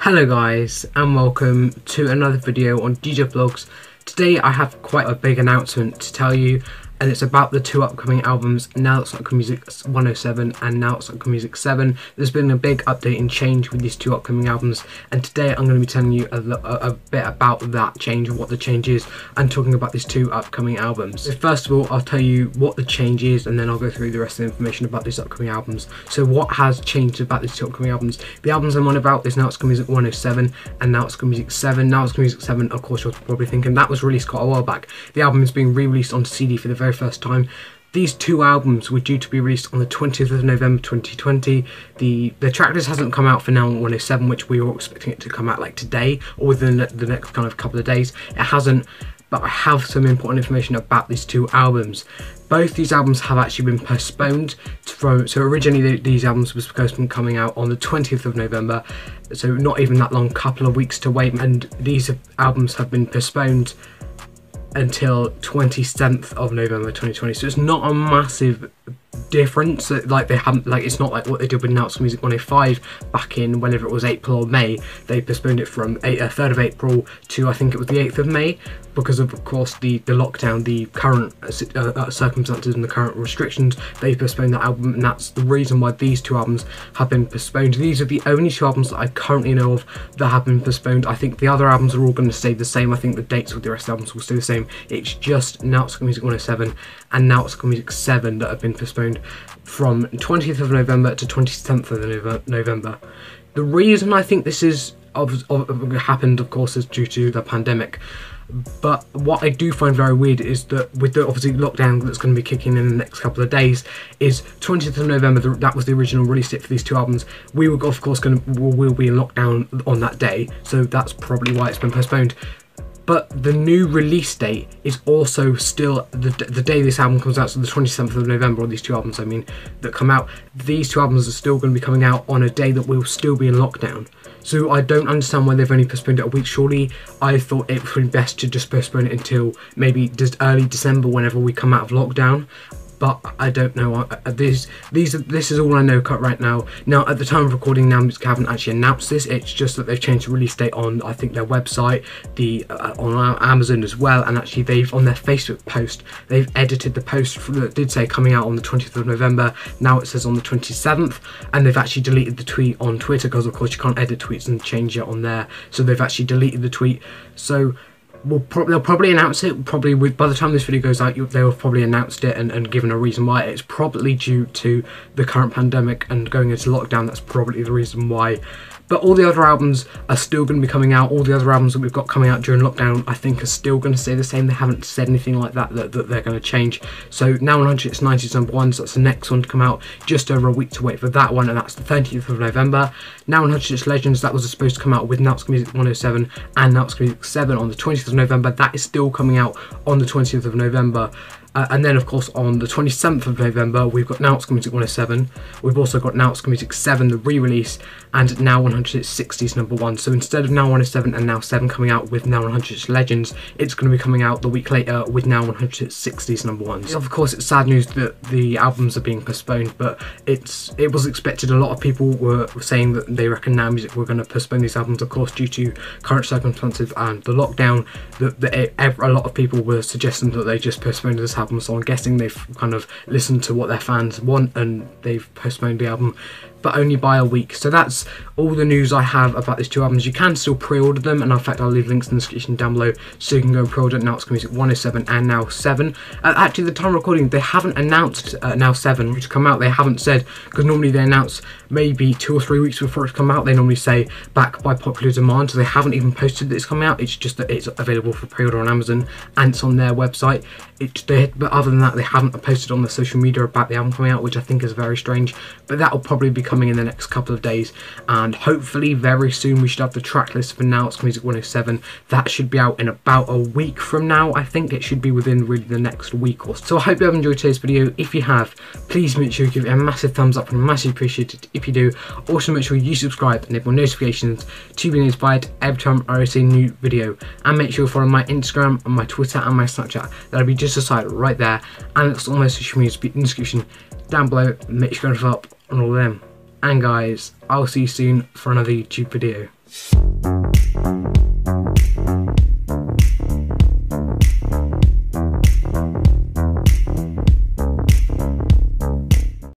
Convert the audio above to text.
Hello guys, and welcome to another video on DJ Vlogs. Today I have quite a big announcement to tell you, and it's about the two upcoming albums, Now It's Like Music 107 and Now It's Like Music 7. There's been a big update and change with these two upcoming albums, and today I'm going to be telling you a bit about that change, what the change is, and talking about these two upcoming albums. So first of all, I'll tell you what the change is, and then I'll go through the rest of the information about these upcoming albums. So what has changed about these two upcoming albums? The albums I'm on about is Now It's Like Music 107 and Now It's Like Music 7. Now It's Like Music 7, of course, you're probably thinking that was released quite a while back. The album is being re-released on CD for the very first time. These two albums were due to be released on the 20th of November 2020. The track list hasn't come out for Now 107, which we were expecting it to come out like today or within the next kind of couple of days. It hasn't, but I have some important information about these two albums. Both these albums have actually been postponed so originally these albums were supposed to be coming out on the 20th of November, so not even that long, couple of weeks to wait, and these albums have been postponed until 27th of November 2020, so it's not a massive difference. Like they haven't, like it's not like what they did with Now It's Music 105 back in whenever it was April or May. They postponed it from 3rd of April to I think it was the 8th of May because of course the lockdown, the current circumstances and the current restrictions. They postponed that album, and that's the reason why these two albums have been postponed. These are the only two albums that I currently know of that have been postponed. I think the other albums are all going to stay the same. I think the dates with the rest of the albums will stay the same. It's just Now It's Like Music 107 and Now It's Like Music 7 that have been postponed from 20th of November to 27th of November. The reason I think this is happened, of course, is due to the pandemic. But what I do find very weird is that with the obviously lockdown that's going to be kicking in the next couple of days, is 20th of November, that was the original release date for these two albums. We were of course will be in lockdown on that day, so that's probably why it's been postponed. But the new release date is also still the day this album comes out, so the 27th of November, or these two albums I mean that come out, these two albums are still going to be coming out on a day that we'll still be in lockdown. So I don't understand why they've only postponed it a week. Surely I thought it would be best to just postpone it until maybe just early December whenever we come out of lockdown. But I don't know. This is all I know right now. Now, at the time of recording, Now Music haven't actually announced this. It's just that they've changed the release date on, I think, their website, on Amazon as well, and actually they've, on their Facebook post, they've edited the post that did say coming out on the 20th of November. Now it says on the 27th, and they've actually deleted the tweet on Twitter because, of course, you can't edit tweets and change it on there. So they've actually deleted the tweet. So they'll probably announce it. Probably by the time this video goes out, they'll have probably announced it and given a reason why. It's probably due to the current pandemic and going into lockdown. That's probably the reason why. But all the other albums are still going to be coming out. All the other albums that we've got coming out during lockdown, I think, are still going to stay the same. They haven't said anything like that they're going to change. So Now 100 It's 90's number one, so that's the next one to come out. Just over a week to wait for that one, and that's the 30th of November. Now 100 It's Legends, that was supposed to come out with Now It's Music 107 and Now It's Music 7 on the 20th of November. That is still coming out on the 20th of November. And then, of course, on the 27th of November, we've got Now It's Music 107. We've also got Now It's Music 7, the re-release, and Now 100 It's 60's number one. So instead of Now 107 and Now 7 coming out with Now 100 It's Legends, it's going to be coming out the week later with Now 100 It's 60's number one. Of course, it's sad news that the albums are being postponed, but it was expected. A lot of people were saying that they reckon Now Music were going to postpone these albums, of course, due to current circumstances and the lockdown. A lot of people were suggesting that they just postponed this album, so I'm guessing they've kind of listened to what their fans want and they've postponed the album, but only by a week. So that's all the news I have about these two albums. You can still pre-order them, and in fact I'll leave links in the description down below so you can go and pre-order Now It's Music 107 and Now 7. Actually, the time of recording, they haven't announced Now 7 to come out. They haven't said, because normally they announce maybe 2 or 3 weeks before it's come out. They normally say back by popular demand, so they haven't even posted that it's coming out. It's just that it's available for pre-order on Amazon and it's on their website. But other than that, they haven't posted on the social media about the album coming out, which I think is very strange. But that will probably be coming in the next couple of days, and hopefully very soon we should have the track list for Now It's Music 107. That should be out in about a week from now. I think it should be within really the next week or so. So I hope you have enjoyed today's video. If you have, please make sure you give it a massive thumbs up, and massively appreciate it if you do. Also make sure you subscribe and enable notifications to be notified every time I release a new video, and make sure you follow my Instagram and my Twitter and my Snapchat. That'll be just aside right there, and it's all my social media in the description down below. Make sure you go up on all of them. and guys, I'll see you soon for another YouTube video.